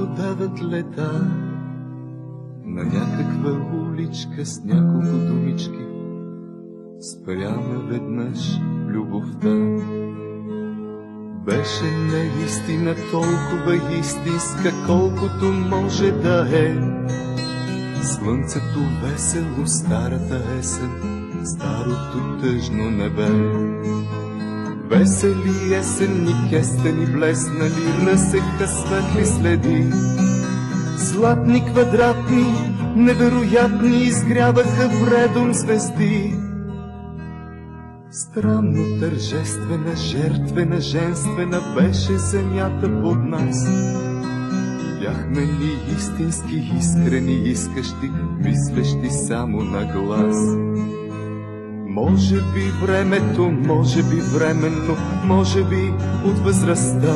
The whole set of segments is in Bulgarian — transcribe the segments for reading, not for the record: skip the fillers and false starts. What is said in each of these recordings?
колкото 9 лета, на някаква уличка с няколко думички спряме веднъж любовта. Беше наистина толкова истинска, колкото може да е. Слънцето весело, старата есен, старото тъжно небе. Весели есенни кестени блеснали, разсеха светли следи. Златни квадратни, невероятни, изгряваха вредом звезди. Странно тържествена, жертвена, женствена беше земята под нас. Бяхме ни истински, искрени, искащи, мислещи само на глас. Може би времето, може би временно, може би от възрастта.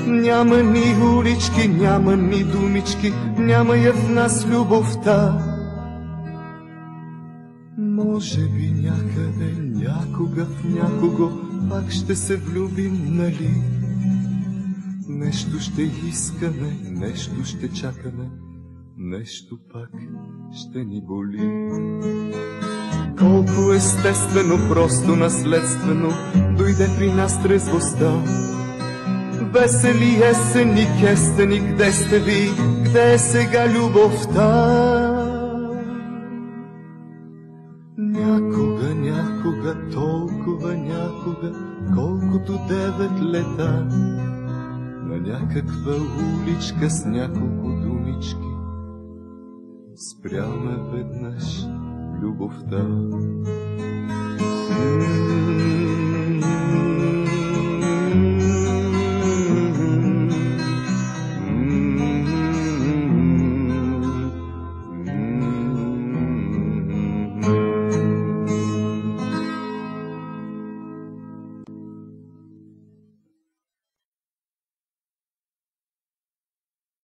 Няма ни улички, няма ни думички, няма я в нас любовта. Може би някъде, някога в някого пак ще се влюбим, нали? Нещо ще искаме, нещо ще чакаме, нещо пак ще ни боли. Колко естествено, просто наследствено дойде при нас трезвостта. Весели есени кестени, къде сте ви, къде е сега любовта? Някога, някога, толкова някога, колкото 9 лета, на някаква уличка с няколко думички спряме веднъж любовта.